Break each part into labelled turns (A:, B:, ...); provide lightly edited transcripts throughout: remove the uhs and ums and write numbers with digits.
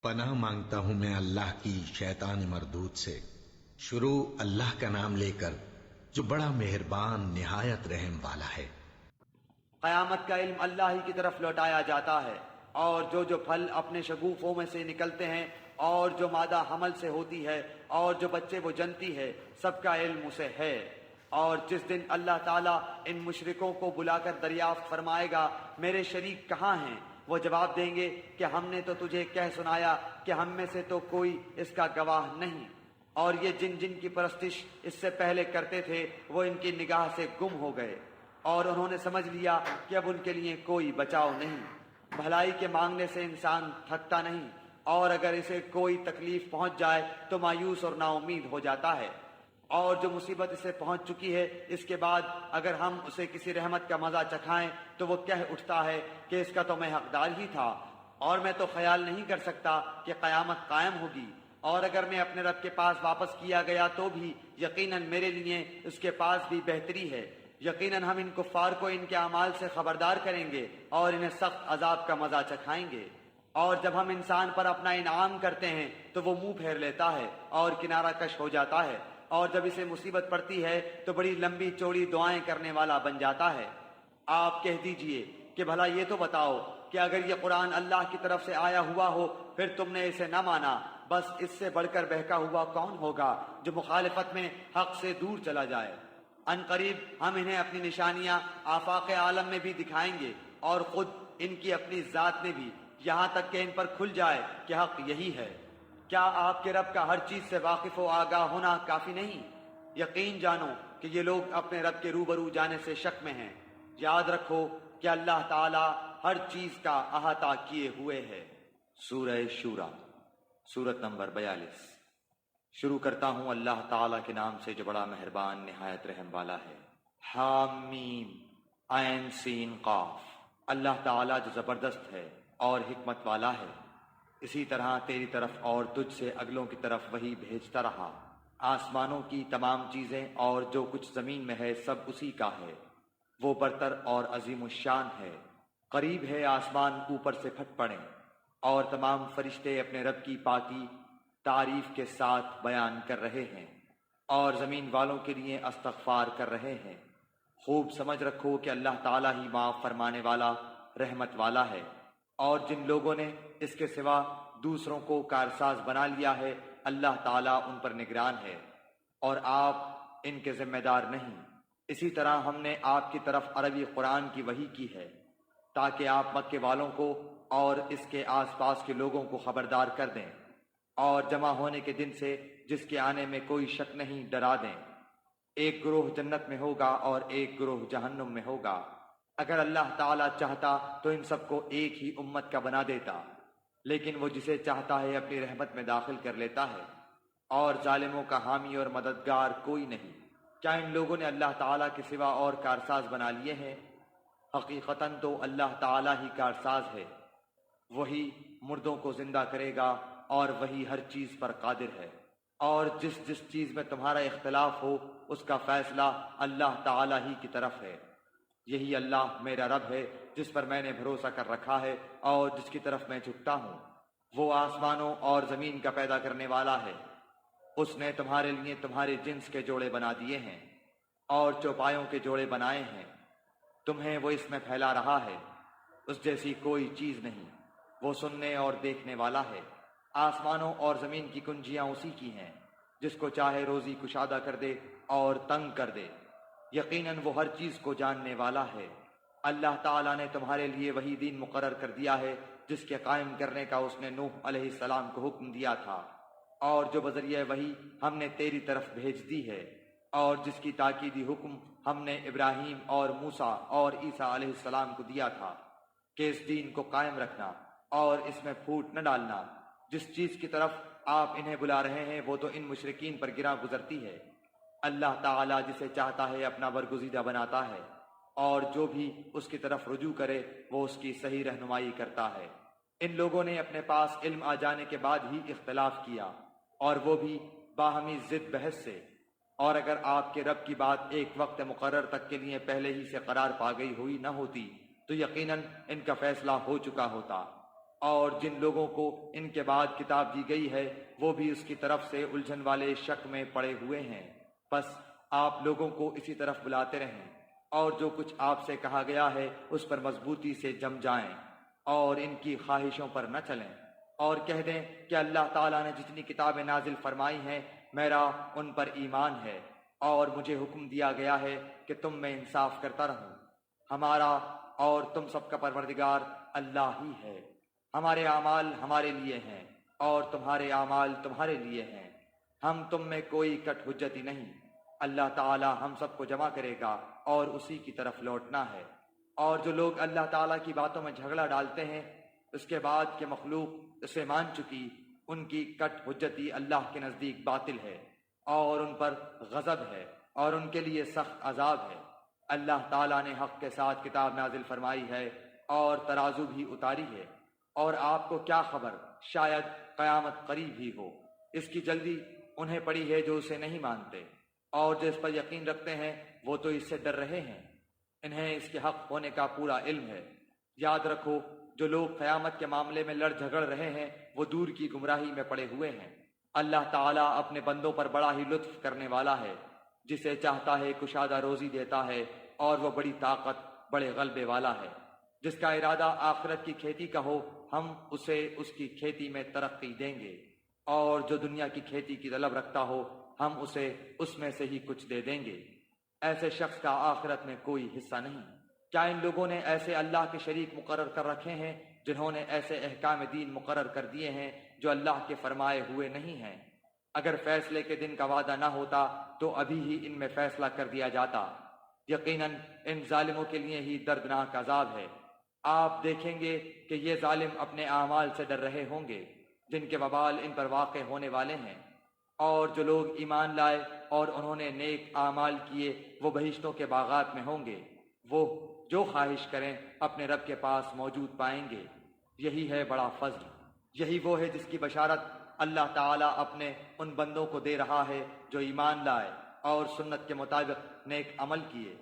A: پناہ مانگتا ہوں میں اللہ کی شیطان مردود سے۔ شروع اللہ کا نام لے کر جو بڑا مہربان نہایت رحم والا ہے۔
B: قیامت کا علم اللہ ہی کی طرف لوٹایا جاتا ہے، اور جو پھل اپنے شگوفوں میں سے نکلتے ہیں، اور جو مادہ حمل سے ہوتی ہے، اور جو بچے وہ جنتی ہے، سب کا علم اسے ہے۔ اور جس دن اللہ تعالیٰ ان مشرکوں کو بلا کر دریافت فرمائے گا میرے شریک کہاں ہیں، وہ جواب دیں گے کہ ہم نے تو تجھے کہہ سنایا کہ ہم میں سے تو کوئی اس کا گواہ نہیں، اور یہ جن جن کی پرستش اس سے پہلے کرتے تھے وہ ان کی نگاہ سے گم ہو گئے، اور انہوں نے سمجھ لیا کہ اب ان کے لیے کوئی بچاؤ نہیں۔ بھلائی کے مانگنے سے انسان تھکتا نہیں، اور اگر اسے کوئی تکلیف پہنچ جائے تو مایوس اور نا امید ہو جاتا ہے، اور جو مصیبت اسے پہنچ چکی ہے اس کے بعد اگر ہم اسے کسی رحمت کا مزہ چکھائیں تو وہ کہہ اٹھتا ہے کہ اس کا تو میں حقدار ہی تھا، اور میں تو خیال نہیں کر سکتا کہ قیامت قائم ہوگی، اور اگر میں اپنے رب کے پاس واپس کیا گیا تو بھی یقیناً میرے لیے اس کے پاس بھی بہتری ہے۔ یقیناً ہم ان کفار کو ان کے اعمال سے خبردار کریں گے اور انہیں سخت عذاب کا مزہ چکھائیں گے۔ اور جب ہم انسان پر اپنا انعام کرتے ہیں تو وہ منہ پھیر لیتا ہے اور کنارہ کش ہو جاتا ہے، اور جب اسے مصیبت پڑتی ہے تو بڑی لمبی چوڑی دعائیں کرنے والا بن جاتا ہے۔ آپ کہہ دیجئے کہ بھلا یہ تو بتاؤ کہ اگر یہ قرآن اللہ کی طرف سے آیا ہوا ہو پھر تم نے اسے نہ مانا، بس اس سے بڑھ کر بہکا ہوا کون ہوگا جو مخالفت میں حق سے دور چلا جائے۔ ان قریب ہم انہیں اپنی نشانیاں آفاق عالم میں بھی دکھائیں گے اور خود ان کی اپنی ذات میں بھی، یہاں تک کہ ان پر کھل جائے کہ حق یہی ہے۔ کیا آپ کے رب کا ہر چیز سے واقف و آگاہ ہونا کافی نہیں؟ یقین جانو کہ یہ لوگ اپنے رب کے روبرو جانے سے شک میں ہیں۔ یاد رکھو کہ اللہ تعالی ہر چیز کا احاطہ کیے ہوئے ہے۔ سورہ شورى، سورت نمبر 42۔ شروع کرتا ہوں اللہ تعالیٰ کے نام سے جو بڑا مہربان نہایت رحم والا ہے۔ حامیم عین سین قاف۔ اللہ تعالیٰ جو زبردست ہے اور حکمت والا ہے، اسی طرح تیری طرف اور تجھ سے اگلوں کی طرف وہی بھیجتا رہا۔ آسمانوں کی تمام چیزیں اور جو کچھ زمین میں ہے سب اسی کا ہے، وہ برتر اور عظیم الشان ہے۔ قریب ہے آسمان اوپر سے پھٹ پڑیں، اور تمام فرشتے اپنے رب کی پاکی تعریف کے ساتھ بیان کر رہے ہیں، اور زمین والوں کے لیے استغفار کر رہے ہیں۔ خوب سمجھ رکھو کہ اللہ تعالیٰ ہی معاف فرمانے والا رحمت والا ہے، اور جن لوگوں نے اس کے سوا دوسروں کو کارساز بنا لیا ہے اللہ تعالیٰ ان پر نگران ہے، اور آپ ان کے ذمہ دار نہیں۔ اسی طرح ہم نے آپ کی طرف عربی قرآن کی وحی کی ہے تاکہ آپ مکے والوں کو اور اس کے آس پاس کے لوگوں کو خبردار کر دیں، اور جمع ہونے کے دن سے جس کے آنے میں کوئی شک نہیں ڈرا دیں۔ ایک گروہ جنت میں ہوگا اور ایک گروہ جہنم میں ہوگا۔ اگر اللہ تعالیٰ چاہتا تو ان سب کو ایک ہی امت کا بنا دیتا، لیکن وہ جسے چاہتا ہے اپنی رحمت میں داخل کر لیتا ہے، اور ظالموں کا حامی اور مددگار کوئی نہیں۔ کیا ان لوگوں نے اللہ تعالیٰ کے سوا اور کارساز بنا لیے ہیں؟ حقیقتاً تو اللہ تعالیٰ ہی کارساز ہے، وہی مردوں کو زندہ کرے گا اور وہی ہر چیز پر قادر ہے، اور جس جس چیز میں تمہارا اختلاف ہو اس کا فیصلہ اللہ تعالیٰ ہی کی طرف ہے۔ یہی اللہ میرا رب ہے جس پر میں نے بھروسہ کر رکھا ہے اور جس کی طرف میں جھکتا ہوں۔ وہ آسمانوں اور زمین کا پیدا کرنے والا ہے۔ اس نے تمہارے لیے تمہارے جنس کے جوڑے بنا دیے ہیں اور چوپایوں کے جوڑے بنائے ہیں، تمہیں وہ اس میں پھیلا رہا ہے، اس جیسی کوئی چیز نہیں، وہ سننے اور دیکھنے والا ہے۔ آسمانوں اور زمین کی کنجیاں اسی کی ہیں، جس کو چاہے روزی کشادہ کر دے اور تنگ کر دے، یقیناً وہ ہر چیز کو جاننے والا ہے۔ اللہ تعالیٰ نے تمہارے لیے وہی دین مقرر کر دیا ہے جس کے قائم کرنے کا اس نے نوح علیہ السلام کو حکم دیا تھا، اور جو بذریعہ وہی ہم نے تیری طرف بھیج دی ہے، اور جس کی تاکیدی حکم ہم نے ابراہیم اور موسیٰ اور عیسیٰ علیہ السلام کو دیا تھا کہ اس دین کو قائم رکھنا اور اس میں پھوٹ نہ ڈالنا۔ جس چیز کی طرف آپ انہیں بلا رہے ہیں وہ تو ان مشرکین پر گراں گزرتی ہے۔ اللہ تعالیٰ جسے چاہتا ہے اپنا برگزیدہ بناتا ہے، اور جو بھی اس کی طرف رجوع کرے وہ اس کی صحیح رہنمائی کرتا ہے۔ ان لوگوں نے اپنے پاس علم آ جانے کے بعد ہی اختلاف کیا، اور وہ بھی باہمی ضد بحث سے، اور اگر آپ کے رب کی بات ایک وقت مقرر تک کے لیے پہلے ہی سے قرار پا گئی ہوئی نہ ہوتی تو یقیناً ان کا فیصلہ ہو چکا ہوتا۔ اور جن لوگوں کو ان کے بعد کتاب دی گئی ہے وہ بھی اس کی طرف سے الجھن والے شک میں پڑے ہوئے ہیں۔ بس آپ لوگوں کو اسی طرف بلاتے رہیں، اور جو کچھ آپ سے کہا گیا ہے اس پر مضبوطی سے جم جائیں اور ان کی خواہشوں پر نہ چلیں، اور کہہ دیں کہ اللہ تعالیٰ نے جتنی کتابیں نازل فرمائی ہیں میرا ان پر ایمان ہے، اور مجھے حکم دیا گیا ہے کہ تم میں انصاف کرتا رہوں۔ ہمارا اور تم سب کا پروردگار اللہ ہی ہے۔ ہمارے اعمال ہمارے لیے ہیں اور تمہارے اعمال تمہارے لیے ہیں، ہم تم میں کوئی کٹ حجتی نہیں۔ اللہ تعالی ہم سب کو جمع کرے گا اور اسی کی طرف لوٹنا ہے۔ اور جو لوگ اللہ تعالیٰ کی باتوں میں جھگڑا ڈالتے ہیں اس کے بعد کہ مخلوق اسے مان چکی، ان کی کٹ حجتی اللہ کے نزدیک باطل ہے اور ان پر غضب ہے اور ان کے لیے سخت عذاب ہے۔ اللہ تعالیٰ نے حق کے ساتھ کتاب نازل فرمائی ہے اور ترازو بھی اتاری ہے، اور آپ کو کیا خبر، شاید قیامت قریب ہی ہو۔ اس کی جلدی انہیں پڑی ہے جو اسے نہیں مانتے، اور جو اس پر یقین رکھتے ہیں وہ تو اس سے ڈر رہے ہیں۔ انہیں اس کے حق ہونے کا پورا علم ہے۔ یاد رکھو، جو لوگ قیامت کے معاملے میں لڑ جھگڑ رہے ہیں وہ دور کی گمراہی میں پڑے ہوئے ہیں۔ اللہ تعالیٰ اپنے بندوں پر بڑا ہی لطف کرنے والا ہے، جسے چاہتا ہے کشادہ روزی دیتا ہے، اور وہ بڑی طاقت بڑے غلبے والا ہے۔ جس کا ارادہ آخرت کی کھیتی کا ہو ہم اسے اس کی کھیتی میں ترقی دیں گے، اور جو دنیا کی کھیتی کی طلب رکھتا ہو ہم اسے اس میں سے ہی کچھ دے دیں گے۔ ایسے شخص کا آخرت میں کوئی حصہ نہیں۔ کیا ان لوگوں نے ایسے اللہ کے شریک مقرر کر رکھے ہیں جنہوں نے ایسے احکام دین مقرر کر دیے ہیں جو اللہ کے فرمائے ہوئے نہیں ہیں؟ اگر فیصلے کے دن کا وعدہ نہ ہوتا تو ابھی ہی ان میں فیصلہ کر دیا جاتا۔ یقیناً ان ظالموں کے لیے ہی دردناک عذاب ہے۔ آپ دیکھیں گے کہ یہ ظالم اپنے اعمال سے ڈر رہے ہوں گے جن کے وبال ان پر واقع ہونے والے ہیں۔ اور جو لوگ ایمان لائے اور انہوں نے نیک اعمال کیے وہ بہشتوں کے باغات میں ہوں گے، وہ جو خواہش کریں اپنے رب کے پاس موجود پائیں گے۔ یہی ہے بڑا فضل، یہی وہ ہے جس کی بشارت اللہ تعالیٰ اپنے ان بندوں کو دے رہا ہے جو ایمان لائے اور سنت کے مطابق نیک عمل کیے۔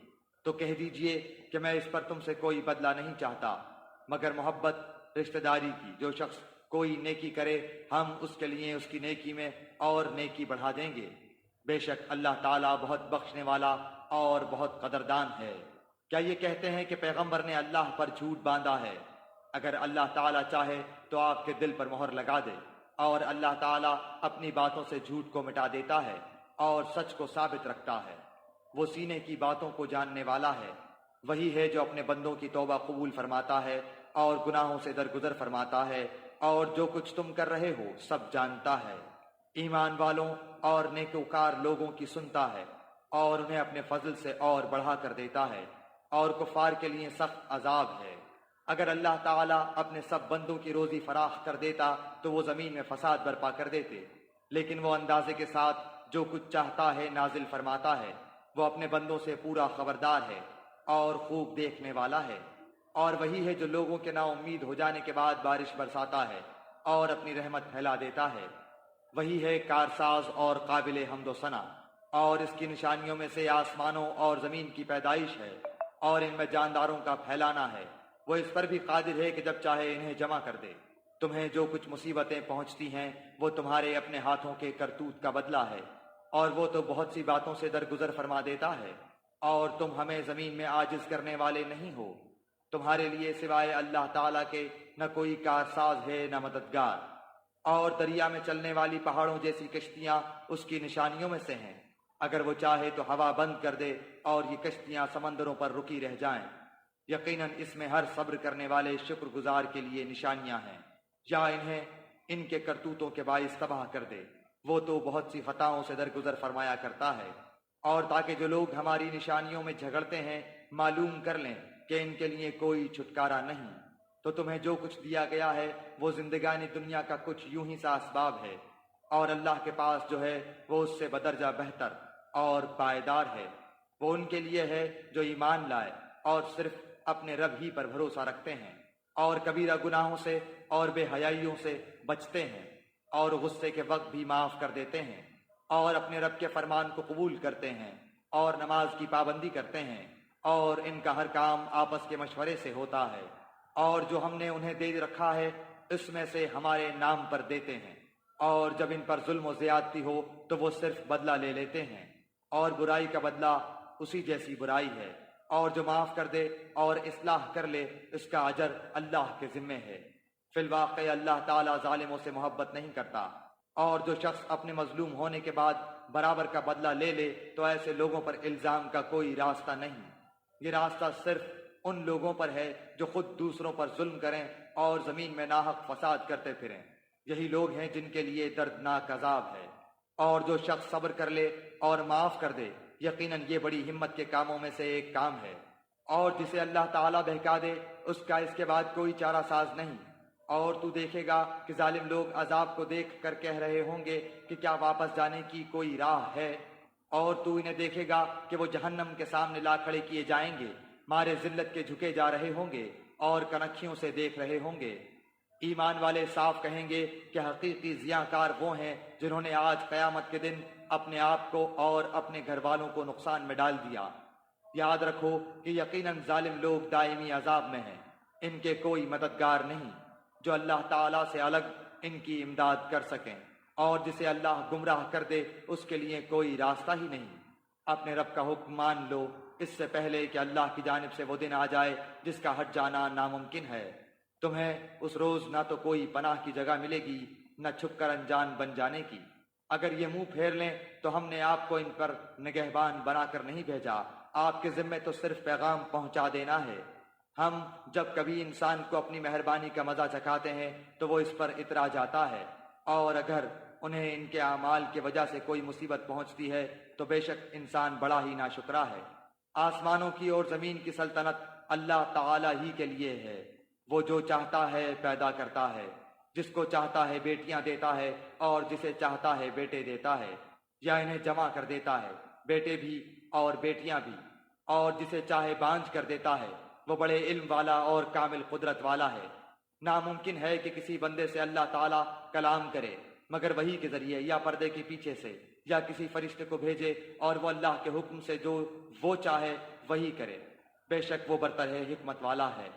B: تو کہہ دیجئے کہ میں اس پر تم سے کوئی بدلہ نہیں چاہتا مگر محبت رشتہ داری کی۔ جو شخص کوئی نیکی کرے ہم اس کے لیے اس کی نیکی میں اور نیکی بڑھا دیں گے۔ بے شک اللہ تعالیٰ بہت بخشنے والا اور بہت قدردان ہے۔ کیا یہ کہتے ہیں کہ پیغمبر نے اللہ پر جھوٹ باندھا ہے؟ اگر اللہ تعالیٰ چاہے تو آپ کے دل پر مہر لگا دے، اور اللہ تعالیٰ اپنی باتوں سے جھوٹ کو مٹا دیتا ہے اور سچ کو ثابت رکھتا ہے۔ وہ سینے کی باتوں کو جاننے والا ہے۔ وہی ہے جو اپنے بندوں کی توبہ قبول فرماتا ہے اور گناہوں سے درگزر فرماتا ہے، اور جو کچھ تم کر رہے ہو سب جانتا ہے۔ ایمان والوں اور نیکوکار لوگوں کی سنتا ہے اور انہیں اپنے فضل سے اور بڑھا کر دیتا ہے، اور کفار کے لیے سخت عذاب ہے۔ اگر اللہ تعالیٰ اپنے سب بندوں کی روزی فراخ کر دیتا تو وہ زمین میں فساد برپا کر دیتے، لیکن وہ اندازے کے ساتھ جو کچھ چاہتا ہے نازل فرماتا ہے۔ وہ اپنے بندوں سے پورا خبردار ہے اور خوب دیکھنے والا ہے۔ اور وہی ہے جو لوگوں کے نا امید ہو جانے کے بعد بارش برساتا ہے اور اپنی رحمت پھیلا دیتا ہے۔ وہی ہے کارساز اور قابل حمد و ثنا، اور اس کی نشانیوں میں سے آسمانوں اور زمین کی پیدائش ہے اور ان میں جانداروں کا پھیلانا ہے۔ وہ اس پر بھی قادر ہے کہ جب چاہے انہیں جمع کر دے۔ تمہیں جو کچھ مصیبتیں پہنچتی ہیں وہ تمہارے اپنے ہاتھوں کے کرتوت کا بدلہ ہے، اور وہ تو بہت سی باتوں سے درگزر فرما دیتا ہے۔ اور تم ہمیں زمین میں عاجز کرنے والے نہیں ہو۔ تمہارے لیے سوائے اللہ تعالیٰ کے نہ کوئی کارساز ہے نہ مددگار۔ اور دریا میں چلنے والی پہاڑوں جیسی کشتیاں اس کی نشانیوں میں سے ہیں۔ اگر وہ چاہے تو ہوا بند کر دے اور یہ کشتیاں سمندروں پر رکی رہ جائیں۔ یقیناً اس میں ہر صبر کرنے والے شکر گزار کے لیے نشانیاں ہیں۔ یا انہیں ان کے کرتوتوں کے باعث تباہ کر دے، وہ تو بہت سی خطاؤں سے درگزر فرمایا کرتا ہے۔ اور تاکہ جو لوگ ہماری نشانیوں میں جھگڑتے ہیں معلوم کر لیں کہ ان کے لیے کوئی چھٹکارا نہیں۔ تو تمہیں جو کچھ دیا گیا ہے وہ زندگانی دنیا کا کچھ یوں ہی سا اسباب ہے، اور اللہ کے پاس جو ہے وہ اس سے بدرجہ بہتر اور پائیدار ہے۔ وہ ان کے لیے ہے جو ایمان لائے اور صرف اپنے رب ہی پر بھروسہ رکھتے ہیں، اور کبیرہ گناہوں سے اور بے حیائیوں سے بچتے ہیں، اور غصے کے وقت بھی معاف کر دیتے ہیں، اور اپنے رب کے فرمان کو قبول کرتے ہیں، اور نماز کی پابندی کرتے ہیں، اور ان کا ہر کام آپس کے مشورے سے ہوتا ہے۔ اور جو ہم نے انہیں دے رکھا ہے اس میں سے ہمارے نام پر دیتے ہیں، اور جب ان پر ظلم و زیادتی ہو تو وہ صرف بدلہ لے لیتے ہیں، اور برائی کا بدلہ اسی جیسی برائی ہے، اور جو معاف کر دے اور اصلاح کر لے اس کا اجر اللہ کے ذمے ہے۔ فی الواقع اللہ تعالیٰ ظالموں سے محبت نہیں کرتا، اور جو شخص اپنے مظلوم ہونے کے بعد برابر کا بدلہ لے لے تو ایسے لوگوں پر الزام کا کوئی راستہ نہیں۔ یہ راستہ صرف ان لوگوں پر ہے جو خود دوسروں پر ظلم کریں اور زمین میں ناحق فساد کرتے پھریں، یہی لوگ ہیں جن کے لیے دردناک عذاب ہے۔ اور جو شخص صبر کر لے اور معاف کر دے، یقیناً یہ بڑی ہمت کے کاموں میں سے ایک کام ہے، اور جسے اللہ تعالیٰ بہکا دے اس کا اس کے بعد کوئی چارہ ساز نہیں۔ اور تو دیکھے گا کہ ظالم لوگ عذاب کو دیکھ کر کہہ رہے ہوں گے کہ کیا واپس جانے کی کوئی راہ ہے، اور تو انہیں دیکھے گا کہ وہ جہنم کے سامنے لا کھڑے کیے جائیں گے، مارے ذلت کے جھکے جا رہے ہوں گے اور کنکھیوں سے دیکھ رہے ہوں گے۔ ایمان والے صاف کہیں گے کہ حقیقی ضیاءکار وہ ہیں جنہوں نے آج قیامت کے دن اپنے آپ کو اور اپنے گھر والوں کو نقصان میں ڈال دیا۔ یاد رکھو کہ یقیناً ظالم لوگ دائمی عذاب میں ہیں، ان کے کوئی مددگار نہیں جو اللہ تعالیٰ سے الگ ان کی امداد کر سکیں، اور جسے اللہ گمراہ کر دے اس کے لیے کوئی راستہ ہی نہیں۔ اپنے رب کا حکم مان لو اس سے پہلے کہ اللہ کی جانب سے وہ دن آ جائے جس کا ہٹ جانا ناممکن ہے۔ تمہیں اس روز نہ تو کوئی پناہ کی جگہ ملے گی نہ چھپ کر انجان بن جانے کی۔ اگر یہ منہ پھیر لیں تو ہم نے آپ کو ان پر نگہبان بنا کر نہیں بھیجا، آپ کے ذمے تو صرف پیغام پہنچا دینا ہے۔ ہم جب کبھی انسان کو اپنی مہربانی کا مزہ چکھاتے ہیں تو وہ اس پر اترا جاتا ہے، اور اگر انہیں ان کے اعمال کی وجہ سے کوئی مصیبت پہنچتی ہے تو بے شک انسان بڑا ہی ناشکرا ہے۔ آسمانوں کی اور زمین کی سلطنت اللہ تعالی ہی کے لیے ہے، وہ جو چاہتا ہے پیدا کرتا ہے، جس کو چاہتا ہے بیٹیاں دیتا ہے اور جسے چاہتا ہے بیٹے دیتا ہے، یا انہیں جمع کر دیتا ہے، بیٹے بھی اور بیٹیاں بھی، اور جسے چاہے بانجھ کر دیتا ہے، وہ بڑے علم والا اور کامل قدرت والا ہے۔ ناممکن ہے کہ کسی بندے سے اللہ تعالیٰ کلام کرے مگر وحی کے ذریعے یا پردے کے پیچھے سے، یا کسی فرشتے کو بھیجے اور وہ اللہ کے حکم سے جو وہ چاہے وہی کرے، بے شک وہ برتر ہے، حکمت والا ہے۔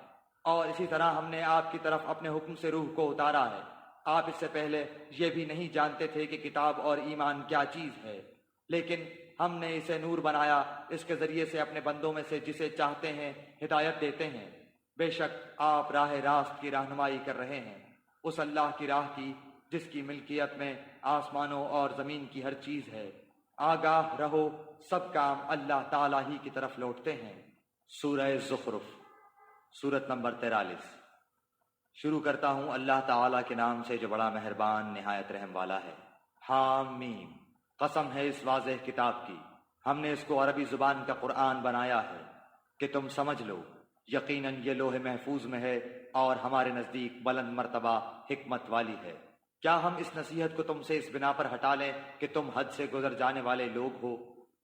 B: اور اسی طرح ہم نے آپ کی طرف اپنے حکم سے روح کو اتارا ہے۔ آپ اس سے پہلے یہ بھی نہیں جانتے تھے کہ کتاب اور ایمان کیا چیز ہے، لیکن ہم نے اسے نور بنایا، اس کے ذریعے سے اپنے بندوں میں سے جسے چاہتے ہیں ہدایت دیتے ہیں۔ بے شک آپ راہ راست کی رہنمائی کر رہے ہیں، اس اللہ کی راہ کی جس کی ملکیت میں آسمانوں اور زمین کی ہر چیز ہے۔ آگاہ رہو، سب کام اللہ تعالیٰ ہی کی طرف لوٹتے ہیں۔ سورہ زخرف، سورت نمبر 43۔ شروع کرتا ہوں اللہ تعالیٰ کے نام سے جو بڑا مہربان نہایت رحم والا ہے۔ حام میم، قسم ہے اس واضح کتاب کی، ہم نے اس کو عربی زبان کا قرآن بنایا ہے کہ تم سمجھ لو، یقیناً یہ لوح محفوظ میں ہے اور ہمارے نزدیک بلند مرتبہ حکمت والی ہے۔ کیا ہم اس نصیحت کو تم سے اس بنا پر ہٹا لیں کہ تم حد سے گزر جانے والے لوگ ہو؟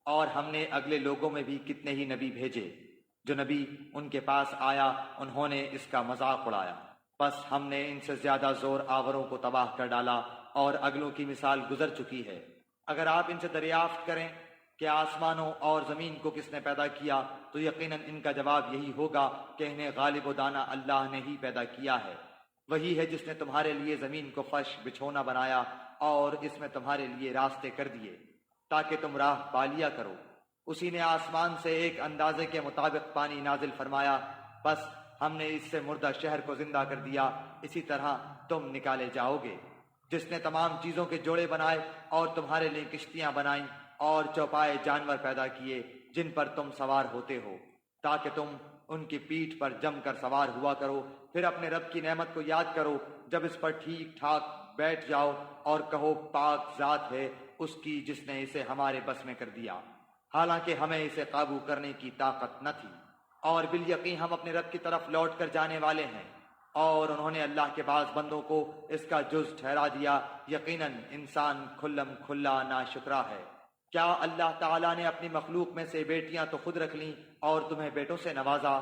B: اور ہم نے اگلے لوگوں میں بھی کتنے ہی نبی بھیجے، جو نبی ان کے پاس آیا انہوں نے اس کا مذاق اڑایا، بس ہم نے ان سے زیادہ زور آوروں کو تباہ کر ڈالا، اور اگلوں کی مثال گزر چکی ہے۔ اگر آپ ان سے دریافت کریں کہ آسمانوں اور زمین کو کس نے پیدا کیا تو یقیناً ان کا جواب یہی ہوگا کہ انہیں غالب و دانا اللہ نے ہی پیدا کیا ہے۔ وہی ہے جس نے تمہارے لیے زمین کو فرش بچھونا بنایا اور اس میں تمہارے لیے راستے کر دیے تاکہ تم راہ پا لیا کرو۔ اسی نے آسمان سے ایک اندازے کے مطابق پانی نازل فرمایا، بس ہم نے اس سے مردہ شہر کو زندہ کر دیا، اسی طرح تم نکالے جاؤ گے۔ جس نے تمام چیزوں کے جوڑے بنائے اور تمہارے لیے کشتیاں بنائیں اور چوپائے جانور پیدا کیے جن پر تم سوار ہوتے ہو تاکہ تم ان کی پیٹھ پر جم کر سوار ہوا کرو، پھر اپنے رب کی نعمت کو یاد کرو جب اس پر ٹھیک ٹھاک بیٹھ جاؤ اور کہو پاک ذات ہے اس کی جس نے اسے ہمارے بس میں کر دیا، حالانکہ ہمیں اسے قابو کرنے کی طاقت نہ تھی، اور بالیقین ہم اپنے رب کی طرف لوٹ کر جانے والے ہیں۔ اور انہوں نے اللہ کے بعض بندوں کو اس کا جز ٹھہرا دیا، یقیناً انسان کھلم کھلا ناشکرا ہے۔ کیا اللہ تعالیٰ نے اپنی مخلوق میں سے بیٹیاں تو خود رکھ لیں اور تمہیں بیٹوں سے نوازا،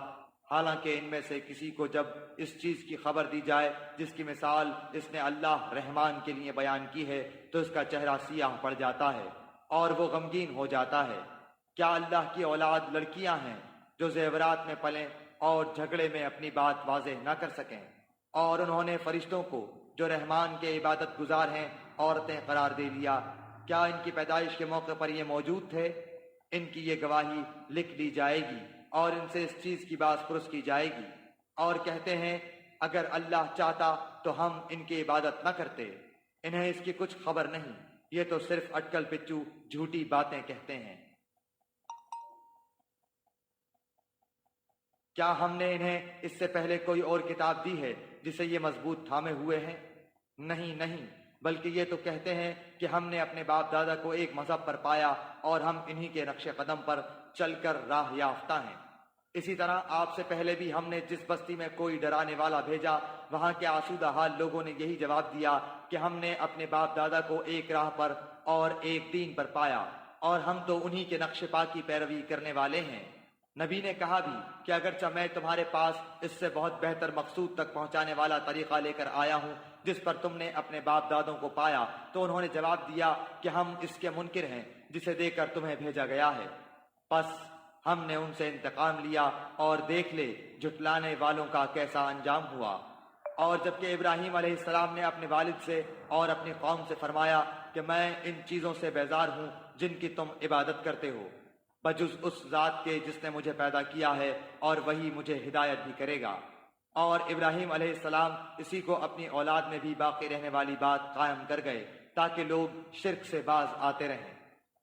B: حالانکہ ان میں سے کسی کو جب اس چیز کی خبر دی جائے جس کی مثال اس نے اللہ رحمان کے لیے بیان کی ہے تو اس کا چہرہ سیاہ پڑ جاتا ہے اور وہ غمگین ہو جاتا ہے۔ کیا اللہ کی اولاد لڑکیاں ہیں جو زیورات میں پلیں اور جھگڑے میں اپنی بات واضح نہ کر سکیں، اور انہوں نے فرشتوں کو جو رحمان کے عبادت گزار ہیں عورتیں قرار دے لیا۔ کیا ان کی پیدائش کے موقع پر یہ موجود تھے؟ ان کی یہ گواہی لکھ لی جائے گی اور ان سے اس چیز کی باز پرس کی جائے گی، اور کہتے ہیں اگر اللہ چاہتا تو ہم ان کی عبادت نہ کرتے۔ انہیں اس کی کچھ خبر نہیں، یہ تو صرف اٹکل پچو جھوٹی باتیں کہتے ہیں۔ کیا ہم نے انہیں اس سے پہلے کوئی اور کتاب دی ہے جسے یہ مضبوط تھامے ہوئے ہیں؟ نہیں، بلکہ یہ تو کہتے ہیں کہ ہم نے اپنے باپ دادا کو ایک مذہب پر پایا اور ہم انہی کے نقش قدم پر چل کر راہ یافتہ ہیں۔ اسی طرح آپ سے پہلے بھی ہم نے جس بستی میں کوئی ڈرانے والا بھیجا، وہاں کے آسودہ حال لوگوں نے یہی جواب دیا کہ ہم نے اپنے باپ دادا کو ایک راہ پر اور ایک دین پر پایا، اور ہم تو انہی کے نقش پا کی پیروی کرنے والے ہیں۔ نبی نے کہا بھی کہ اگرچہ میں تمہارے پاس اس سے بہت بہتر مقصود تک پہنچانے والا طریقہ لے کر آیا ہوں جس پر تم نے اپنے باپ دادوں کو پایا، تو انہوں نے جواب دیا کہ ہم اس کے منکر ہیں جسے دے کر تمہیں بھیجا گیا ہے۔ پس ہم نے ان سے انتقام لیا اور دیکھ لے جھٹلانے والوں کا کیسا انجام ہوا۔ اور جبکہ ابراہیم علیہ السلام نے اپنے والد سے اور اپنی قوم سے فرمایا کہ میں ان چیزوں سے بیزار ہوں جن کی تم عبادت کرتے ہو، بجز اس ذات کے جس نے مجھے پیدا کیا ہے، اور وہی مجھے ہدایت بھی کرے گا۔ اور ابراہیم علیہ السلام اسی کو اپنی اولاد میں بھی باقی رہنے والی بات قائم کر گئے تاکہ لوگ شرک سے باز آتے رہیں۔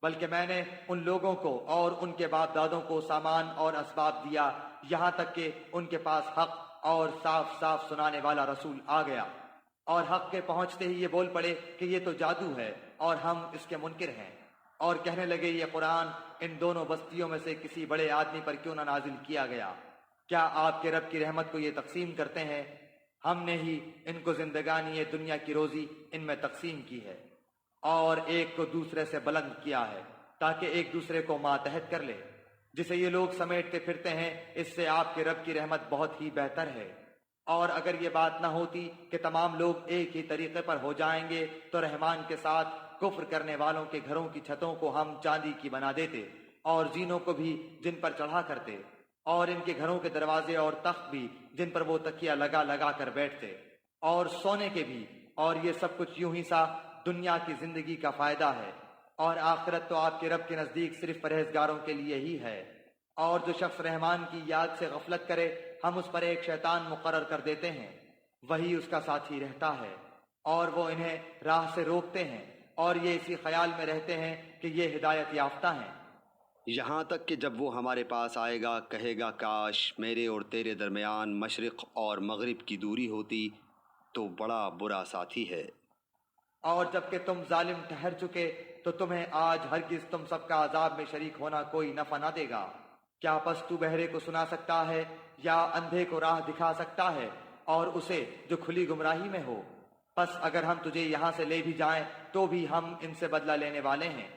B: بلکہ میں نے ان لوگوں کو اور ان کے باپ دادوں کو سامان اور اسباب دیا، یہاں تک کہ ان کے پاس حق اور صاف صاف سنانے والا رسول آ گیا، اور حق کے پہنچتے ہی یہ بول پڑے کہ یہ تو جادو ہے اور ہم اس کے منکر ہیں، اور کہنے لگے یہ قرآن ان دونوں بستیوں میں سے کسی بڑے آدمی پر کیوں نہ نازل کیا گیا؟ کیا آپ کے رب کی رحمت کو یہ تقسیم کرتے ہیں؟ ہم نے ہی ان کو زندگانی دنیا کی روزی ان میں تقسیم کی ہے، اور ایک کو دوسرے سے بلند کیا ہے تاکہ ایک دوسرے کو ماتحت کر لے۔ جسے یہ لوگ سمیٹتے پھرتے ہیں اس سے آپ کے رب کی رحمت بہت ہی بہتر ہے۔ اور اگر یہ بات نہ ہوتی کہ تمام لوگ ایک ہی طریقے پر ہو جائیں گے تو رحمان کے ساتھ کفر کرنے والوں کے گھروں کی چھتوں کو ہم چاندی کی بنا دیتے اور زینوں کو بھی جن پر چڑھا کرتے، اور ان کے گھروں کے دروازے اور تخت بھی جن پر وہ تکیہ لگا لگا کر بیٹھتے، اور سونے کے بھی، اور یہ سب کچھ یوں ہی سا دنیا کی زندگی کا فائدہ ہے، اور آخرت تو آپ کے رب کے نزدیک صرف پرہیزگاروں کے لیے ہی ہے۔ اور جو شخص رحمان کی یاد سے غفلت کرے ہم اس پر ایک شیطان مقرر کر دیتے ہیں، وہی اس کا ساتھی رہتا ہے، اور وہ انہیں راہ سے روکتے ہیں، اور یہ اسی خیال میں رہتے ہیں کہ یہ ہدایت یافتہ ہیں،
C: یہاں تک کہ جب وہ ہمارے پاس آئے گا کہے گا کاش میرے اور تیرے درمیان مشرق اور مغرب کی دوری ہوتی، تو بڑا برا ساتھی ہے۔
B: اور جب کہ تم ظالم ٹھہر چکے تو تمہیں آج ہرگز تم سب کا عذاب میں شریک ہونا کوئی نفع نہ دے گا۔ کیا پس تو بہرے کو سنا سکتا ہے یا اندھے کو راہ دکھا سکتا ہے، اور اسے جو کھلی گمراہی میں ہو؟ پس اگر ہم تجھے یہاں سے لے بھی جائیں تو بھی ہم ان سے بدلہ لینے والے ہیں،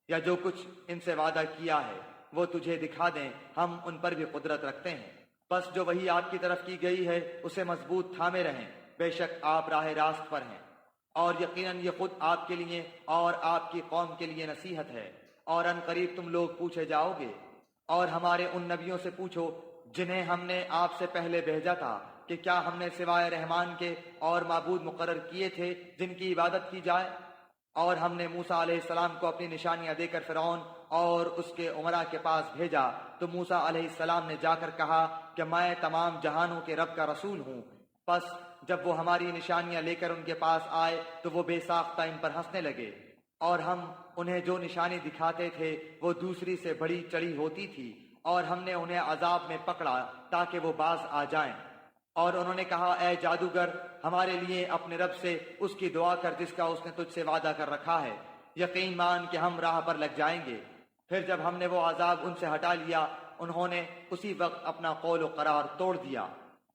B: یا جو کچھ ان سے وعدہ کیا ہے وہ تجھے دکھا دیں، ہم ان پر بھی قدرت رکھتے ہیں۔ بس جو وہی آپ کی طرف کی گئی ہے اسے مضبوط تھامے رہیں، بے شک آپ راہ راست پر ہیں، اور یقیناً یہ خود آپ کے لیے اور آپ کی قوم کے لیے نصیحت ہے، اور ان قریب تم لوگ پوچھے جاؤ گے۔ اور ہمارے ان نبیوں سے پوچھو جنہیں ہم نے آپ سے پہلے بھیجا تھا کہ کیا ہم نے سوائے رحمان کے اور معبود مقرر کیے تھے جن کی عبادت کی جائے؟ اور ہم نے موسیٰ علیہ السلام کو اپنی نشانیاں دے کر فرعون اور اس کے امراء کے پاس بھیجا، تو موسیٰ علیہ السلام نے جا کر کہا کہ میں تمام جہانوں کے رب کا رسول ہوں۔ پس جب وہ ہماری نشانیاں لے کر ان کے پاس آئے تو وہ بے ساختہ ان پر ہنسنے لگے، اور ہم انہیں جو نشانی دکھاتے تھے وہ دوسری سے بڑی چڑی ہوتی تھی، اور ہم نے انہیں عذاب میں پکڑا تاکہ وہ باز آ جائیں۔ اور انہوں نے کہا اے جادوگر، ہمارے لیے اپنے رب سے اس کی دعا کر جس کا اس نے تجھ سے وعدہ کر رکھا ہے، یقین مان کہ ہم راہ پر لگ جائیں گے۔ پھر جب ہم نے وہ عذاب ان سے ہٹا لیا انہوں نے اسی وقت اپنا قول و قرار توڑ دیا،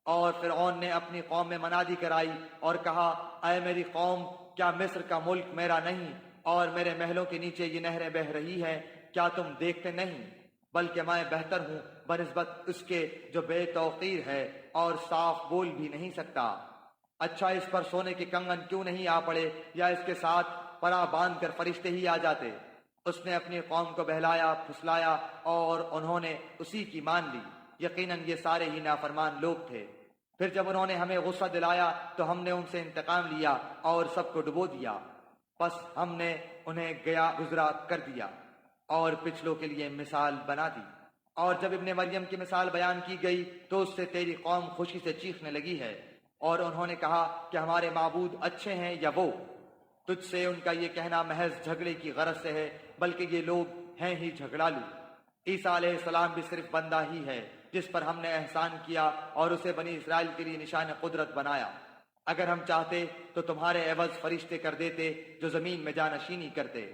B: اور فرعون نے اپنی قوم میں منادی کرائی اور کہا اے میری قوم، کیا مصر کا ملک میرا نہیں اور میرے محلوں کے نیچے یہ نہریں بہہ رہی ہیں؟ کیا تم دیکھتے نہیں؟ بلکہ میں بہتر ہوں بنسبت اس کے جو بے توقیر ہے اور صاف بول بھی نہیں سکتا۔ اچھا اس پر سونے کے کنگن کیوں نہیں آ پڑے، یا اس کے ساتھ پرا باندھ کر فرشتے ہی آ جاتے۔ اس نے اپنی قوم کو بہلایا پھسلایا اور انہوں نے اسی کی مان لی، یقیناً یہ سارے ہی نافرمان لوگ تھے۔ پھر جب انہوں نے ہمیں غصہ دلایا تو ہم نے ان سے انتقام لیا اور سب کو ڈبو دیا، پس ہم نے انہیں گیا گزرا کر دیا اور پچھلوں کے لیے مثال بنا دی۔ اور جب ابن مریم کی مثال بیان کی گئی تو اس سے تیری قوم خوشی سے چیخنے لگی ہے، اور انہوں نے کہا کہ ہمارے معبود اچھے ہیں یا وہ۔ تجھ سے ان کا یہ کہنا محض جھگڑے کی غرض سے ہے، بلکہ یہ لوگ ہیں ہی جھگڑالو۔ عیسیٰ علیہ السلام بھی صرف بندہ ہی ہے جس پر ہم نے احسان کیا اور اسے بنی اسرائیل کے لیے نشان قدرت بنایا۔ اگر ہم چاہتے تو تمہارے عوض فرشتے کر دیتے جو زمین میں جانشینی کرتے،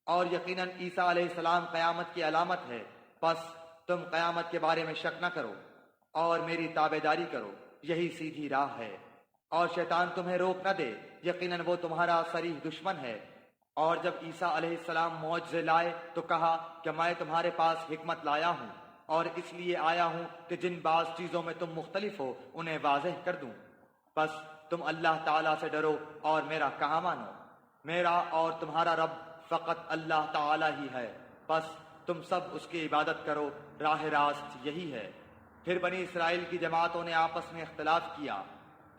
B: اور یقیناً عیسیٰ علیہ السلام قیامت کی علامت ہے، پس تم قیامت کے بارے میں شک نہ کرو اور میری تابعداری کرو، یہی سیدھی راہ ہے۔ اور شیطان تمہیں روک نہ دے، یقیناً وہ تمہارا صریح دشمن ہے۔ اور جب عیسیٰ علیہ السلام معجزے لائے تو کہا کہ میں تمہارے پاس حکمت لایا ہوں، اور اس لیے آیا ہوں کہ جن بعض چیزوں میں تم مختلف ہو انہیں واضح کر دوں۔ بس تم اللہ تعالیٰ سے ڈرو اور میرا کہا مانو۔ میرا اور تمہارا رب فقط اللہ تعالیٰ ہی ہے، بس تم سب اس کی عبادت کرو، راہ راست یہی ہے۔ پھر بنی اسرائیل کی جماعتوں نے آپس میں اختلاف کیا،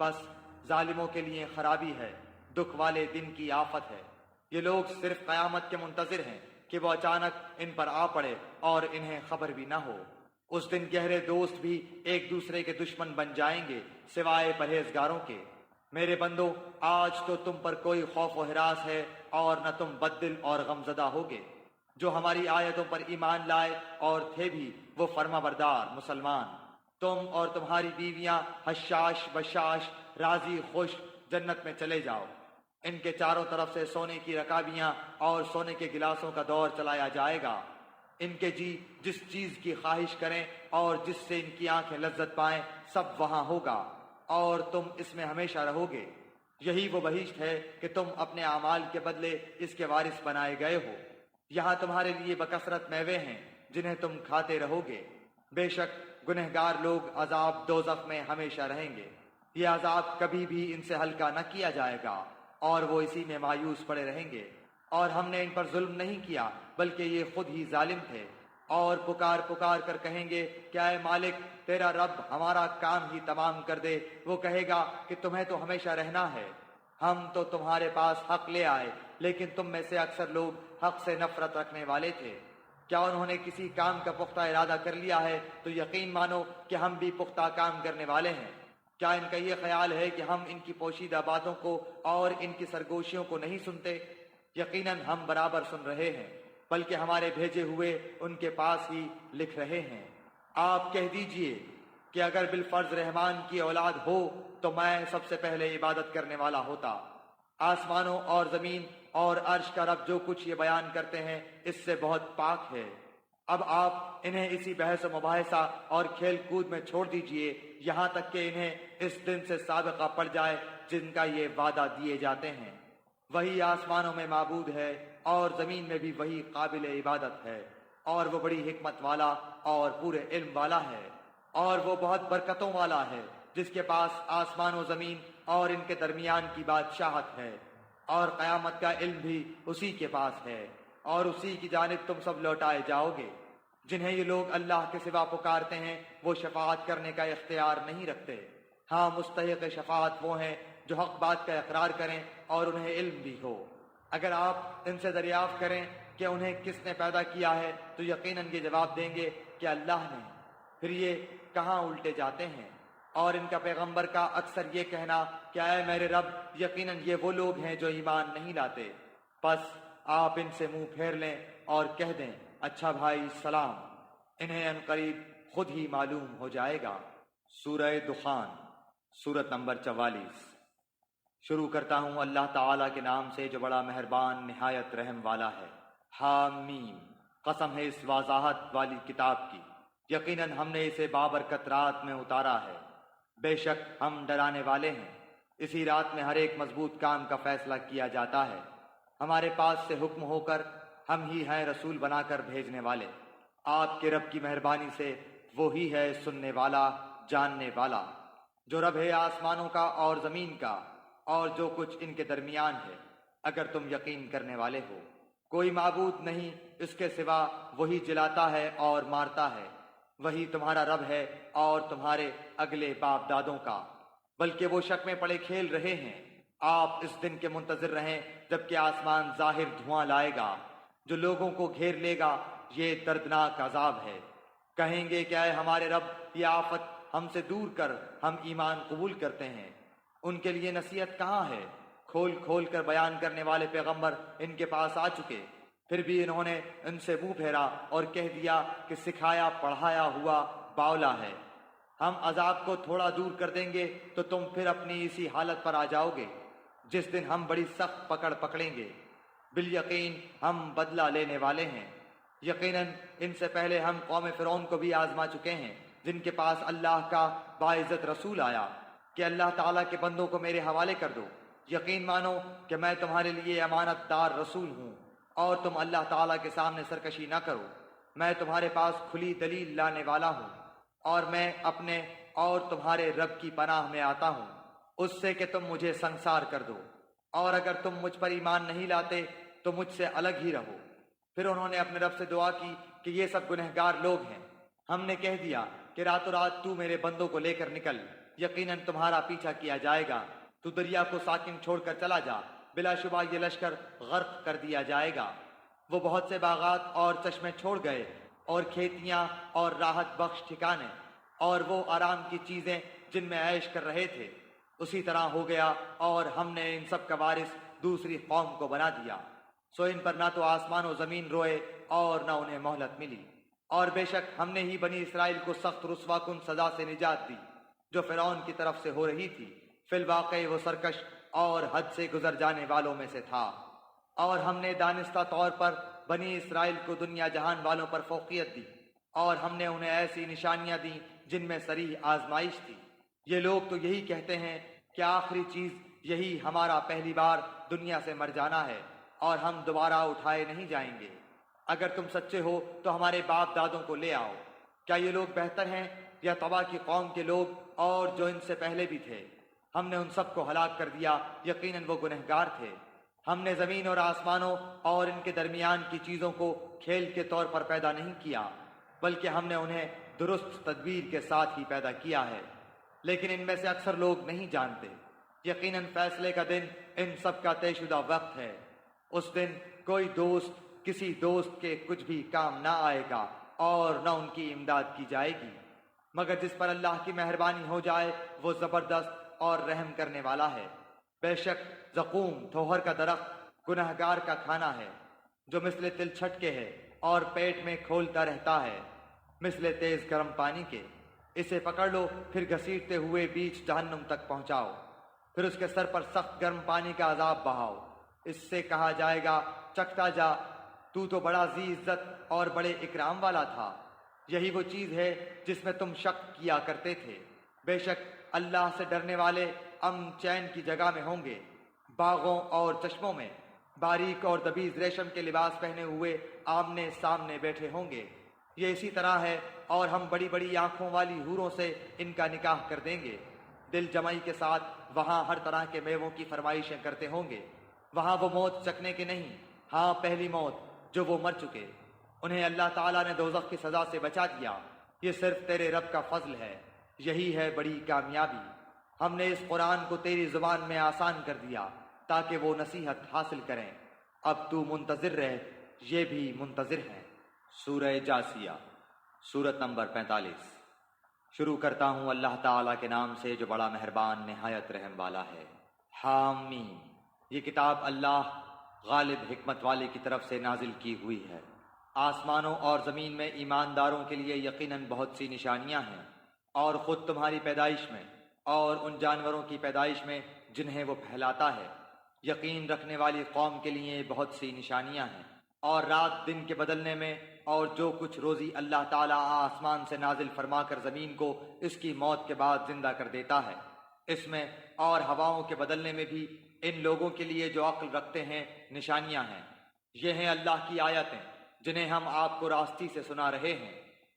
B: بس ظالموں کے لیے خرابی ہے، دکھ والے دن کی آفت ہے۔ یہ لوگ صرف قیامت کے منتظر ہیں کہ وہ اچانک ان پر آ پڑے اور انہیں خبر بھی نہ ہو۔ اس دن گہرے دوست بھی ایک دوسرے کے دشمن بن جائیں گے سوائے پرہیزگاروں کے۔ میرے بندو، آج تو تم پر کوئی خوف و ہراس ہے اور نہ تم بددل اور غمزدہ ہوگے۔ جو ہماری آیتوں پر ایمان لائے اور تھے بھی وہ فرما بردار مسلمان، تم اور تمہاری بیویاں حشاش بشاش راضی خوش جنت میں چلے جاؤ۔ ان کے چاروں طرف سے سونے کی رکابیاں اور سونے کے گلاسوں کا دور چلایا جائے گا۔ ان کے جی جس چیز کی خواہش کریں اور جس سے ان کی آنکھیں لذت پائیں سب وہاں ہوگا، اور تم اس میں ہمیشہ رہو گے۔ یہی وہ بہشت ہے کہ تم اپنے اعمال کے بدلے اس کے وارث بنائے گئے ہو۔ یہاں تمہارے لیے بکثرت میوے ہیں جنہیں تم کھاتے رہو گے۔ بے شک گنہگار لوگ عذاب دوزخ میں ہمیشہ رہیں گے، یہ عذاب کبھی بھی ان سے ہلکا نہ کیا جائے گا، اور وہ اسی میں مایوس پڑے رہیں گے۔ اور ہم نے ان پر ظلم نہیں کیا بلکہ یہ خود ہی ظالم تھے، اور پکار پکار کر کہیں گے کہ اے مالک تیرا رب ہمارا کام ہی تمام کر دے۔ وہ کہے گا کہ تمہیں تو ہمیشہ رہنا ہے، ہم تو تمہارے پاس حق لے آئے، لیکن تم میں سے اکثر لوگ حق سے نفرت رکھنے والے تھے۔ کیا انہوں نے کسی کام کا پختہ ارادہ کر لیا ہے تو یقین مانو کہ ہم بھی پختہ کام کرنے والے ہیں۔ کیا ان کا یہ خیال ہے کہ ہم ان کی پوشیدہ باتوں کو اور ان کی سرگوشیوں کو نہیں سنتے؟ یقیناً ہم برابر سن رہے ہیں، بلکہ ہمارے بھیجے ہوئے ان کے پاس ہی لکھ رہے ہیں۔ آپ کہہ دیجئے کہ اگر بالفرض رحمان کی اولاد ہو تو میں سب سے پہلے عبادت کرنے والا ہوتا۔ آسمانوں اور زمین اور عرش کا رب جو کچھ یہ بیان کرتے ہیں اس سے بہت پاک ہے۔ اب آپ انہیں اسی بحث و مباحثہ اور کھیل کود میں چھوڑ دیجئے یہاں تک کہ انہیں اس دن سے سابقہ پڑ جائے جن کا یہ وعدہ دیے جاتے ہیں۔ وہی آسمانوں میں معبود ہے اور زمین میں بھی وہی قابل عبادت ہے، اور وہ بڑی حکمت والا اور پورے علم والا ہے، اور وہ بہت برکتوں والا ہے جس کے پاس آسمان و زمین اور ان کے درمیان کی بادشاہت ہے، اور قیامت کا علم بھی اسی کے پاس ہے، اور اسی کی جانب تم سب لوٹائے جاؤ گے۔ جنہیں یہ لوگ اللہ کے سوا پکارتے ہیں وہ شفاعت کرنے کا اختیار نہیں رکھتے، ہاں مستحق شفاعت وہ ہیں جو حق بات کا اقرار کریں اور انہیں علم بھی ہو۔ اگر آپ ان سے دریافت کریں کہ انہیں کس نے پیدا کیا ہے تو یقیناً یہ جواب دیں گے کہ اللہ نے۔ پھر یہ کہاں الٹے جاتے ہیں، اور ان کا پیغمبر کا اکثر یہ کہنا کہ اے میرے رب یقیناً یہ وہ لوگ ہیں جو ایمان نہیں لاتے۔ پس آپ ان سے منہ پھیر لیں اور کہہ دیں اچھا بھائی سلام، انہیں ان قریب خود ہی معلوم ہو جائے گا۔ سورہ دخان، سورت نمبر 44۔ شروع کرتا ہوں اللہ تعالیٰ کے نام سے جو بڑا مہربان نہایت رحم والا ہے۔ حامیم، قسم ہے اس وضاحت والی کتاب کی، یقیناً ہم نے اسے بابرکت رات میں اتارا ہے، بے شک ہم ڈرانے والے ہیں۔ اسی رات میں ہر ایک مضبوط کام کا فیصلہ کیا جاتا ہے۔ ہمارے پاس سے حکم ہو کر ہم ہی ہیں رسول بنا کر بھیجنے والے۔ آپ کے رب کی مہربانی سے وہی ہے سننے والا جاننے والا، جو رب ہے آسمانوں کا اور زمین کا اور جو کچھ ان کے درمیان ہے، اگر تم یقین کرنے والے ہو۔ کوئی معبود نہیں اس کے سوا، وہی جلاتا ہے اور مارتا ہے، وہی تمہارا رب ہے اور تمہارے اگلے باپ دادوں کا۔ بلکہ وہ شک میں پڑے کھیل رہے ہیں۔ آپ اس دن کے منتظر رہیں جبکہ آسمان ظاہر دھواں لائے گا، جو لوگوں کو گھیر لے گا۔ یہ دردناک عذاب ہے۔ کہیں گے کہ اے ہمارے رب، یہ آفت ہم سے دور کر، ہم ایمان قبول کرتے ہیں۔ ان کے لیے نصیحت کہاں ہے؟ کھول کھول کر بیان کرنے والے پیغمبر ان کے پاس آ چکے، پھر بھی انہوں نے ان سے منہ پھیرا اور کہہ دیا کہ سکھایا پڑھایا ہوا باولا ہے۔ ہم عذاب کو تھوڑا دور کر دیں گے تو تم پھر اپنی اسی حالت پر آ جاؤ گے جس دن ہم بڑی سخت پکڑ پکڑیں گے۔ بالیقین ہم بدلہ لینے والے ہیں۔ یقیناً ان سے پہلے ہم قوم فرعون کو بھی آزما چکے ہیں، جن کے پاس اللہ کا باعزت رسول آیا کہ اللہ تعالیٰ کے بندوں کو میرے حوالے کر دو، یقین مانو کہ میں تمہارے لیے امانت دار رسول ہوں، اور تم اللہ تعالیٰ کے سامنے سرکشی نہ کرو۔ میں تمہارے پاس کھلی دلیل لانے والا ہوں، اور میں اپنے اور تمہارے رب کی پناہ میں آتا ہوں اس سے کہ تم مجھے سنسار کر دو، اور اگر تم مجھ پر ایمان نہیں لاتے تو مجھ سے الگ ہی رہو۔ پھر انہوں نے اپنے رب سے دعا کی کہ یہ سب گنہگار لوگ ہیں۔ ہم نے کہہ دیا کہ راتوں رات تو میرے بندوں کو لے کر نکل، یقیناً تمہارا پیچھا کیا جائے گا۔ تو دریا کو ساکن چھوڑ کر چلا جا، بلا شبہ یہ لشکر غرق کر دیا جائے گا۔ وہ بہت سے باغات اور چشمے چھوڑ گئے، اور کھیتیاں اور راحت بخش ٹھکانے، اور وہ آرام کی چیزیں جن میں عیش کر رہے تھے۔ اسی طرح ہو گیا، اور ہم نے ان سب کا وارث دوسری قوم کو بنا دیا۔ سو ان پر نہ تو آسمان و زمین روئے اور نہ انہیں مہلت ملی۔ اور بے شک ہم نے ہی بنی اسرائیل کو سخت رسوا کن سزا سے نجات دی جو فرعون کی طرف سے ہو رہی تھی۔ فی الواقع وہ سرکش اور حد سے گزر جانے والوں میں سے تھا۔ اور ہم نے دانستہ طور پر بنی اسرائیل کو دنیا جہان والوں پر فوقیت دی، اور ہم نے انہیں ایسی نشانیاں دیں جن میں صریح آزمائش تھی۔ یہ لوگ تو یہی کہتے ہیں کہ آخری چیز یہی ہمارا پہلی بار دنیا سے مر جانا ہے، اور ہم دوبارہ اٹھائے نہیں جائیں گے۔ اگر تم سچے ہو تو ہمارے باپ دادوں کو لے آؤ۔ کیا یہ لوگ بہتر ہیں یا تبا کی قوم کے لوگ اور جو ان سے پہلے بھی تھے؟ ہم نے ان سب کو ہلاک کر دیا، یقیناً وہ گنہگار تھے۔ ہم نے زمین اور آسمانوں اور ان کے درمیان کی چیزوں کو کھیل کے طور پر پیدا نہیں کیا، بلکہ ہم نے انہیں درست تدبیر کے ساتھ ہی پیدا کیا ہے، لیکن ان میں سے اکثر لوگ نہیں جانتے۔ یقیناً فیصلے کا دن ان سب کا طے شدہ وقت ہے۔ اس دن کوئی دوست کسی دوست کے کچھ بھی کام نہ آئے گا، اور نہ ان کی امداد کی جائے گی، مگر جس پر اللہ کی مہربانی ہو جائے وہ زبردست اور رحم کرنے والا ہے۔ بے شک زقوم تھوہر کا درخت گنہگار کا کھانا ہے، جو مثل تل چھٹکے ہے اور پیٹ میں کھولتا رہتا ہے مثل تیز گرم پانی کے۔ اسے پکڑ لو، پھر گھسیٹتے ہوئے بیچ جہنم تک پہنچاؤ، پھر اس کے سر پر سخت گرم پانی کا عذاب بہاؤ۔ اس سے کہا جائے گا چکھتا جا، تو بڑا ذی عزت اور بڑے اکرام والا تھا۔ یہی وہ چیز ہے جس میں تم شک کیا کرتے تھے۔ بے شک اللہ سے ڈرنے والے امن چین کی جگہ میں ہوں گے، باغوں اور چشموں میں، باریک اور دبیز ریشم کے لباس پہنے ہوئے آمنے سامنے بیٹھے ہوں گے۔ یہ اسی طرح ہے، اور ہم بڑی بڑی آنکھوں والی حوروں سے ان کا نکاح کر دیں گے۔ دل جمعی کے ساتھ وہاں ہر طرح کے میووں کی فرمائشیں کرتے ہوں گے۔ وہاں وہ موت چکنے کے نہیں، ہاں پہلی موت جو وہ مر چکے۔ انہیں اللہ تعالیٰ نے دوزخ کی سزا سے بچا دیا۔ یہ صرف تیرے رب کا فضل ہے، یہی ہے بڑی کامیابی۔ ہم نے اس قرآن کو تیری زبان میں آسان کر دیا تاکہ وہ نصیحت حاصل کریں۔ اب تو منتظر رہ، یہ بھی منتظر ہیں۔ سورہ جاسیہ، سورت نمبر 45۔ شروع کرتا ہوں اللہ تعالیٰ کے نام سے جو بڑا مہربان نہایت رحم والا ہے۔ حامیم، یہ کتاب اللہ غالب حکمت والے کی طرف سے نازل کی ہوئی ہے۔ آسمانوں اور زمین میں ایمانداروں کے لیے یقیناً بہت سی نشانیاں ہیں، اور خود تمہاری پیدائش میں اور ان جانوروں کی پیدائش میں جنہیں وہ پھیلاتا ہے۔ یقین رکھنے والی قوم کے لیے بہت سی نشانیاں ہیں، اور رات دن کے بدلنے میں، اور جو کچھ روزی اللہ تعالیٰ آسمان سے نازل فرما کر زمین کو اس کی موت کے بعد زندہ کر دیتا ہے، اس میں اور ہواؤں کے بدلنے میں بھی ان لوگوں کے لیے جو عقل رکھتے ہیں نشانیاں ہیں۔ یہ ہیں اللہ کی آیتیں جنہیں ہم آپ کو راستی سے سنا رہے ہیں۔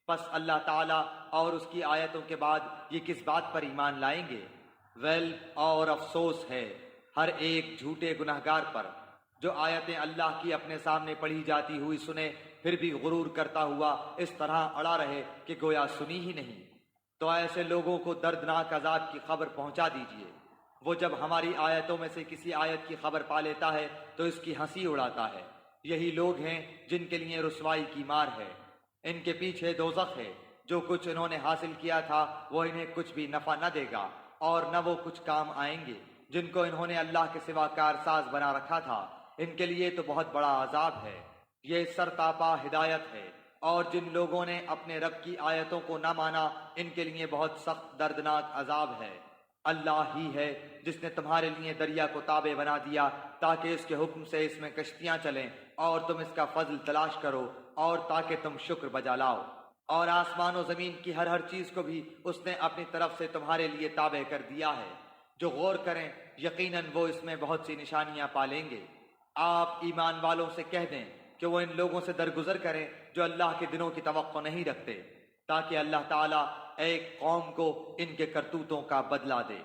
B: پس اللہ تعالیٰ اور اس کی آیتوں کے بعد یہ کس بات پر ایمان لائیں گے؟ ویل اور افسوس ہے ہر ایک جھوٹے گنہگار پر جو آیتیں اللہ کی اپنے سامنے پڑھی جاتی ہوئی سنے، پھر بھی غرور کرتا ہوا اس طرح اڑا رہے کہ گویا سنی ہی نہیں۔ تو ایسے لوگوں کو دردناک عذاب کی خبر پہنچا دیجیے۔ وہ جب ہماری آیتوں میں سے کسی آیت کی خبر پا لیتا ہے تو اس کی ہنسی اڑاتا ہے۔ یہی لوگ ہیں جن کے لیے رسوائی کی مار ہے، ان کے پیچھے دوزخ ہے۔ جو کچھ انہوں نے حاصل کیا تھا وہ انہیں کچھ بھی نفع نہ دے گا اور نہ وہ کچھ کام آئیں گے۔ جن کو انہوں نے اللہ کے سوا کارساز بنا رکھا تھا ان کے لیے تو بہت بڑا عذاب ہے۔ یہ سرتاپا ہدایت ہے، اور جن لوگوں نے اپنے رب کی آیتوں کو نہ مانا ان کے لیے بہت سخت دردناک عذاب ہے۔ اللہ ہی ہے جس نے تمہارے لیے دریا کو تابع بنا دیا تاکہ اس کے حکم سے اس میں کشتیاں چلیں اور تم اس کا فضل تلاش کرو اور تاکہ تم شکر بجا لاؤ۔ اور آسمان و زمین کی ہر چیز کو بھی اس نے اپنی طرف سے تمہارے لیے تابع کر دیا ہے۔ جو غور کریں یقیناً وہ اس میں بہت سی نشانیاں پالیں گے۔ آپ ایمان والوں سے کہہ دیں کہ وہ ان لوگوں سے درگزر کریں جو اللہ کے دنوں کی توقع نہیں رکھتے، تاکہ اللہ تعالیٰ ایک قوم کو ان کے کرتوتوں کا بدلہ دے۔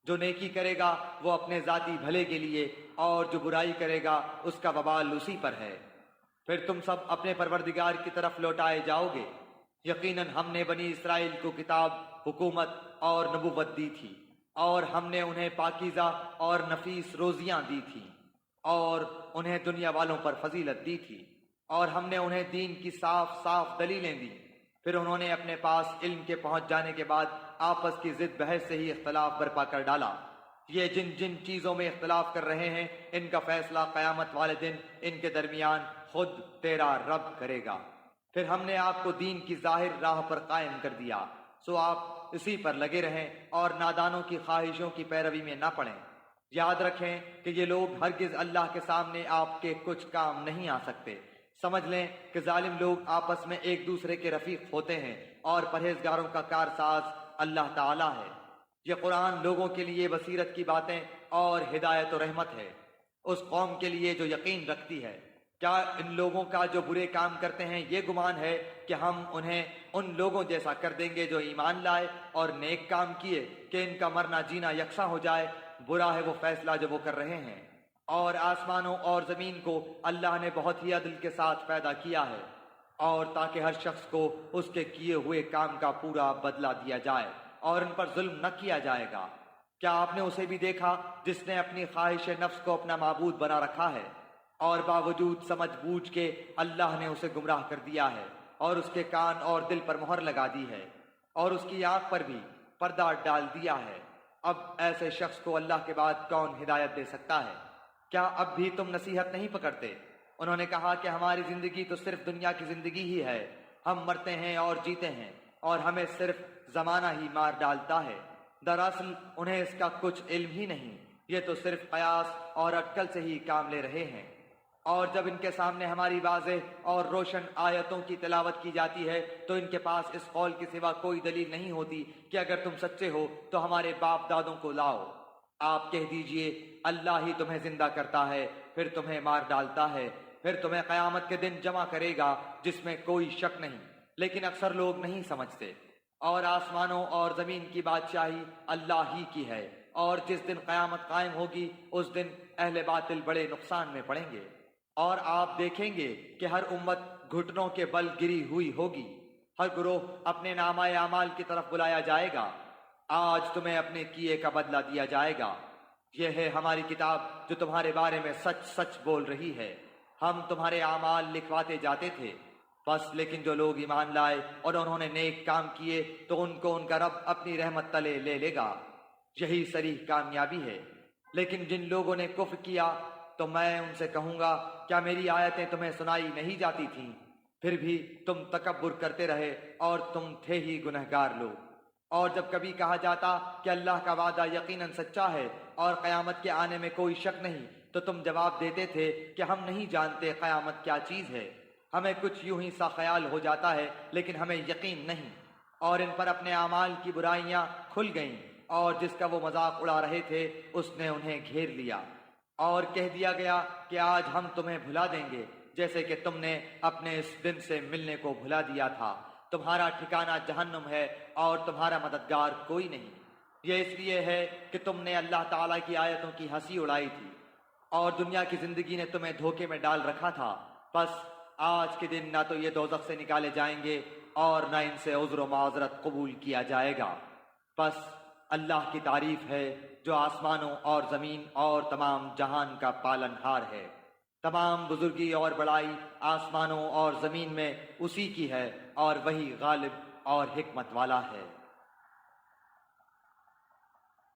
B: جو نیکی کرے گا وہ اپنے ذاتی بھلے کے لیے، اور جو برائی کرے گا اس کا وبال اسی پر ہے۔ پھر تم سب اپنے پروردگار کی طرف لوٹائے جاؤ گے۔ یقیناً ہم نے بنی اسرائیل کو کتاب، حکومت اور نبوت دی تھی، اور ہم نے انہیں پاکیزہ اور نفیس روزیاں دی تھیں، اور انہیں دنیا والوں پر فضیلت دی تھی، اور ہم نے انہیں دین کی صاف صاف دلیلیں دی۔ پھر انہوں نے اپنے پاس علم کے پہنچ جانے کے بعد آپس کی ضد بحث سے ہی اختلاف برپا کر ڈالا۔ یہ جن جن چیزوں میں اختلاف کر رہے ہیں ان کا فیصلہ قیامت والے دن ان کے درمیان خود تیرا رب کرے گا۔ پھر ہم نے آپ کو دین کی ظاہر راہ پر قائم کر دیا، سو آپ اسی پر لگے رہیں اور نادانوں کی خواہشوں کی پیروی میں نہ پڑیں۔ یاد رکھیں کہ یہ لوگ ہرگز اللہ کے سامنے آپ کے کچھ کام نہیں آ سکتے۔ سمجھ لیں کہ ظالم لوگ آپس میں ایک دوسرے کے رفیق ہوتے ہیں، اور پرہیزگاروں کا کارساز اللہ تعالی ہے۔ یہ قرآن لوگوں کے لیے بصیرت کی باتیں اور ہدایت و رحمت ہے اس قوم کے لیے جو یقین رکھتی ہے۔ کیا ان لوگوں کا جو برے کام کرتے ہیں یہ گمان ہے کہ ہم انہیں ان لوگوں جیسا کر دیں گے جو ایمان لائے اور نیک کام کیے کہ ان کا مرنا جینا یکساں ہو جائے؟ برا ہے وہ فیصلہ جو وہ کر رہے ہیں۔ اور آسمانوں اور زمین کو اللہ نے بہت ہی عدل کے ساتھ پیدا کیا ہے، اور تاکہ ہر شخص کو اس کے کیے ہوئے کام کا پورا بدلہ دیا جائے، اور ان پر ظلم نہ کیا جائے گا۔ کیا آپ نے اسے بھی دیکھا جس نے اپنی خواہش نفس کو اپنا معبود بنا رکھا ہے، اور باوجود سمجھ بوجھ کے اللہ نے اسے گمراہ کر دیا ہے، اور اس کے کان اور دل پر مہر لگا دی ہے، اور اس کی آنکھ پر بھی پردہ ڈال دیا ہے۔ اب ایسے شخص کو اللہ کے بعد کون ہدایت دے سکتا ہے؟ کیا اب بھی تم نصیحت نہیں پکڑتے؟ انہوں نے کہا کہ ہماری زندگی تو صرف دنیا کی زندگی ہی ہے، ہم مرتے ہیں اور جیتے ہیں، اور ہمیں صرف زمانہ ہی مار ڈالتا ہے۔ دراصل انہیں اس کا کچھ علم ہی نہیں، یہ تو صرف قیاس اور اٹکل سے ہی کام لے رہے ہیں۔ اور جب ان کے سامنے ہماری واضح اور روشن آیتوں کی تلاوت کی جاتی ہے تو ان کے پاس اس قول کے سوا کوئی دلیل نہیں ہوتی کہ اگر تم سچے ہو تو ہمارے باپ دادوں کو لاؤ۔ آپ کہہ دیجئے اللہ ہی تمہیں زندہ کرتا ہے، پھر تمہیں مار ڈالتا ہے، پھر تمہیں قیامت کے دن جمع کرے گا جس میں کوئی شک نہیں، لیکن اکثر لوگ نہیں سمجھتے۔ اور آسمانوں اور زمین کی بادشاہی اللہ ہی کی ہے، اور جس دن قیامت قائم ہوگی اس دن اہل باطل بڑے نقصان میں پڑیں گے۔ اور آپ دیکھیں گے کہ ہر امت گھٹنوں کے بل گری ہوئی ہوگی، ہر گروہ اپنے نامہ اعمال کی طرف بلایا جائے گا۔ آج تمہیں اپنے کیے کا بدلہ دیا جائے گا۔ یہ ہے ہماری کتاب جو تمہارے بارے میں سچ سچ بول رہی ہے۔ ہم تمہارے اعمال لکھواتے جاتے تھے، بس لیکن جو لوگ ایمان لائے اور انہوں نے نیک کام کیے تو ان کو ان کا رب اپنی رحمت تلے لے لے گا۔ یہی صریح کامیابی ہے۔ لیکن جن لوگوں نے کفر کیا تو میں ان سے کہوں گا کیا میری آیتیں تمہیں سنائی نہیں جاتی تھیں؟ پھر بھی تم تکبر کرتے رہے اور تم تھے ہی گنہگار لوگ۔ اور جب کبھی کہا جاتا کہ اللہ کا وعدہ یقیناً سچا ہے اور قیامت کے آنے میں کوئی شک نہیں تو تم جواب دیتے تھے کہ ہم نہیں جانتے قیامت کیا چیز ہے، ہمیں کچھ یوں ہی سا خیال ہو جاتا ہے لیکن ہمیں یقین نہیں۔ اور ان پر اپنے اعمال کی برائیاں کھل گئیں، اور جس کا وہ مذاق اڑا رہے تھے اس نے انہیں گھیر لیا۔ اور کہہ دیا گیا کہ آج ہم تمہیں بھلا دیں گے جیسے کہ تم نے اپنے اس دن سے ملنے کو بھلا دیا تھا۔ تمہارا ٹھکانہ جہنم ہے اور تمہارا مددگار کوئی نہیں۔ یہ اس لیے ہے کہ تم نے اللہ تعالیٰ کی آیتوں کی ہنسی اڑائی تھی اور دنیا کی زندگی نے تمہیں دھوکے میں ڈال رکھا تھا۔ بس آج کے دن نہ تو یہ دوزخ سے نکالے جائیں گے اور نہ ان سے عذر و معذرت قبول کیا جائے گا۔ پس اللہ کی تعریف ہے جو آسمانوں اور زمین اور تمام جہان کا پالن ہار ہے۔ تمام بزرگی اور بڑائی آسمانوں اور زمین میں اسی کی ہے، اور وہی غالب اور حکمت والا ہے۔